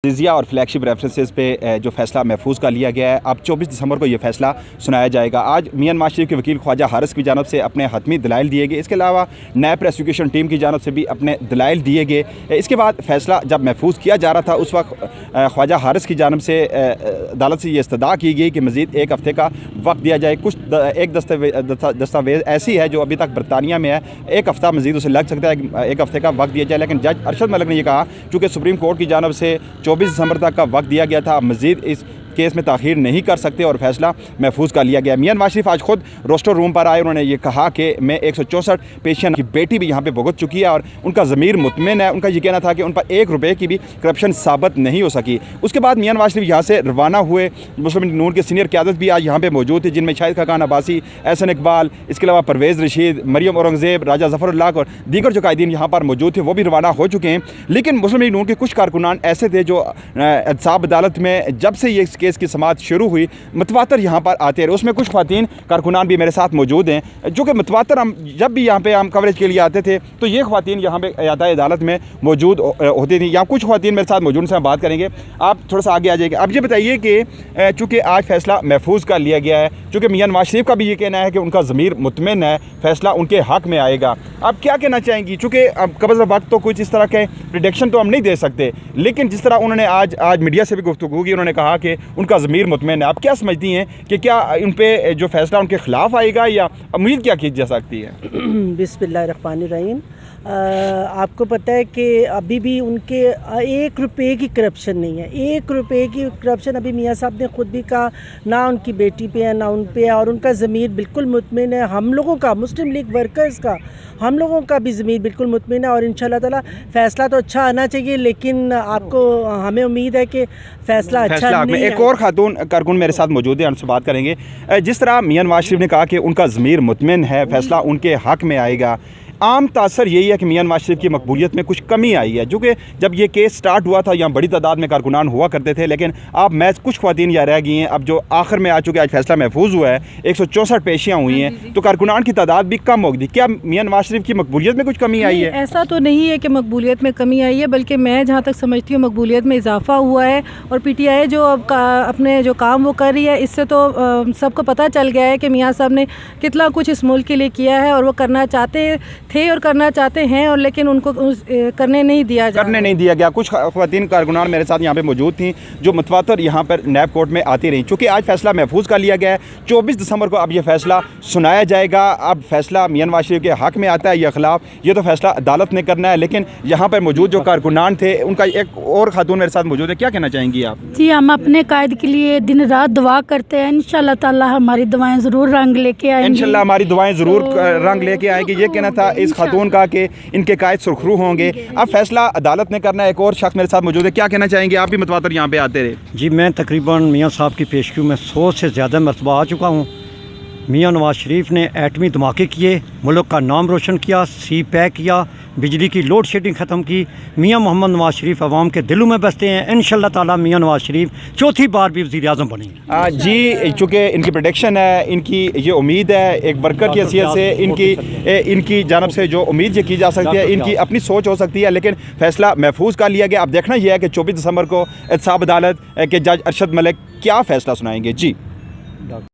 जजिया और flagship references पे जो फैसला महफूज का लिया गया है, अब 24 दिसंबर को ये फैसला सुनाया जाएगा। आज मियां नवाज शरीफ के वकील ख्वाजा हारिस की जानब से अपने हतमी दलाइल दिए गए। इसके अलावा नैब प्रोसिक्यूशन टीम की जानब से भी अपने दलाइल दिए गए। इसके बाद फैसला जब महफूज किया जा रहा था, उस वक्त ख्वाजा हारिस की जानब से अदालत से ये इस्तदा की गई कि मज़ीद एक हफ़्ते का वक्त दिया जाए। एक दस्तावेज़ ऐसी है जो अभी तक बरतानिया में है, एक हफ़्ता मज़ीद उसे लग सकता है, एक हफ़्ते का वक्त दिया जाए। लेकिन जज अरशद मलिक ने यह कहा, चूँकि सुप्रीम कोर्ट की जानब से 24 दिसंबर तक का वक्त दिया गया था, मज़ीद इस केस में ताख़ीर नहीं कर सकते और फैसला महफूज का लिया गया। मियां नवाज शरीफ आज खुद रोस्टर रूम पर आए। उन्होंने ये कहा कि मैं 164 पेशियन की बेटी भी यहाँ पे भुगत चुकी है और उनका ज़मीर मुतमिन है। उनका ये कहना था कि उन पर 1 रुपये की भी करप्शन साबित नहीं हो सकी। उसके बाद मियां नवाज शरीफ यहाँ से रवाना हुए। मुस्लिम लीग नून के सीनियर क़यादत भी आज यहाँ पर मौजूद थी, जिनमें शाहिद खाकान अब्बासी, एहसन इकबाल, इसके अलावा परवेज़ रशीद, मरियम औरंगज़ेब, राजा ज़फ़रुल्लाह और दीगर जो कायदीन यहाँ पर मौजूद थे, वो भी रवाना हो चुके हैं। लेकिन मुस्लिम लीग नून के कुछ कारकुनान ऐसे थे जो एहतसाब अदालत में जब से ये केस की समाअत शुरू हुई, मतवातर यहाँ पर आते रहे। उसमें कुछ ख़वातीन कारकुनान भी मेरे साथ मौजूद हैं, जो कि मतवातर हम जब भी यहाँ पे हम कवरेज के लिए आते थे तो ये ख़वातीन यहाँ पे अदालत में मौजूद होती थी। यहाँ कुछ ख़वातीन मेरे साथ मौजूद, से हम बात करेंगे। आप थोड़ा सा आगे आ जाइए। अब ये बताइए कि चूँकि आज फैसला महफूज का लिया गया है, चूँकि मियां नवाज शरीफ का भी ये कहना है कि उनका ज़मीर मुतमिन है, फैसला उनके हक़ में आएगा। आप क्या कहना चाहेंगी? चूँकि अब कब्ज़ वक्त तो कुछ इस तरह के प्रेडिक्शन तो हम नहीं दे सकते, लेकिन जिस तरह उन्होंने आज मीडिया से भी गुफ्तगू की, उन्होंने कहा कि उनका ज़मीर मुतमिन है। आप क्या समझती हैं कि क्या उन पे जो फैसला उनके ख़िलाफ़ आएगा या उम्मीद क्या की जा सकती है? बिस्मिल्लाहिर्रहमानिर्रहीम। आपको पता है कि अभी भी उनके 1 रुपये की करप्शन नहीं है। 1 रुपये की करप्शन अभी मियाँ साहब ने ख़ुद भी कहा, ना उनकी बेटी पे है ना उन पे है, और उनका ज़मीर बिल्कुल मुतमिन है। हम लोगों का, मुस्लिम लीग वर्कर्स का, हम लोगों का भी ज़मीर बिल्कुल मुतमिन है और इंशाल्लाह ताला फ़ैसला तो अच्छा आना चाहिए। लेकिन आपको हमें उम्मीद है कि फ़ैसला अच्छा नहीं है। एक और खातून कारकुन मेरे साथ मौजूद है, उनसे बात करेंगे। जिस तरह मियां नवाज शरीफ ने कहा कि उनका ज़मीर मुतमिन है, फैसला उनके हक़ में आएगा, आम तासर यही है कि मियां नवाज शरीफ की मकबूलियत में कुछ कमी आई है। जो कि जब ये केस स्टार्ट हुआ था, यहाँ बड़ी तादाद में कारकुनान हुआ करते थे, लेकिन अब मैच कुछ ख़वातीन यहाँ रह गई हैं। अब जो आखिर में आ चुके, आज फैसला महफूज हुआ है, 164 पेशियाँ हुई हैं, तो कारकुनान की तादाद भी कम होगी। क्या मियां नवाज शरीफ की मकबूलियत में कुछ कमी आई है? ऐसा तो नहीं है कि मकबूलियत में कमी आई है, बल्कि मैं जहाँ तक समझती हूँ मकबूलियत में इजाफा हुआ है। और PTI जो अब अपने जो काम वो कर रही है, इससे तो सबको पता चल गया है कि मियाँ साहब ने कितना कुछ इस मुल्क के लिए किया है और वो करना चाहते थे और करना चाहते हैं, और लेकिन उनको करने नहीं दिया गया। कुछ ख़वातीन कारकुनान मेरे साथ यहाँ पे मौजूद थी जो मतवातर यहाँ पर नैब कोर्ट में आती रहीं। चूँकि आज फैसला महफूज का लिया गया है, 24 दिसंबर को अब ये फैसला सुनाया जाएगा। अब फैसला मियां नवाज शरीफ के हक़ में आता है या ख़िलाफ़, ये तो फैसला अदालत ने करना है। लेकिन यहाँ पर मौजूद जो कारकुनान थे, उनका एक और खातून मेरे साथ मौजूद है, क्या कहना चाहेंगी आप? जी, हम अपने कायद के लिए दिन रात दुआ करते हैं। इंशाल्लाह ताला हमारी दुआएं ज़रूर रंग लेके आएंगी। इंशाल्लाह हमारी दुआएं ज़रूर रंग लेके आएंगी। ये कहना था इस खातून का कि इनके कायद सुरखरू होंगे। अब फैसला अदालत ने करना है। एक और शख्स मेरे साथ मौजूद है, क्या कहना चाहेंगे? आप भी मतवातर यहाँ पे आते रहे। जी, मैं तकरीबन मियाँ साहब की पेशगी में 100 से ज़्यादा मरतबा आ चुका हूँ। मियाँ नवाज शरीफ ने एटमी धमाके किए, मुल्क का नाम रोशन किया, सी पैक किया, बिजली की लोड शेडिंग ख़त्म की। मियाँ मोहम्मद नवाज शरीफ अवाम के दिलों में बसते हैं। इंशाल्लाह ताला मियाँ नवाज शरीफ चौथी बार भी वज़ीर आज़म बनेंगे। जी, चूँकि इनकी प्रेडिक्शन है, इनकी ये उम्मीद है, एक वर्कर की हैसियत से इनकी जानब से जो उम्मीद ये की जा सकती है, इनकी अपनी सोच हो सकती है। लेकिन फैसला महफूज का लिया गया। अब देखना यह है कि 24 दिसंबर को एहतसाब अदालत के जज अरशद मलिक क्या फ़ैसला सुनाएंगे। जी।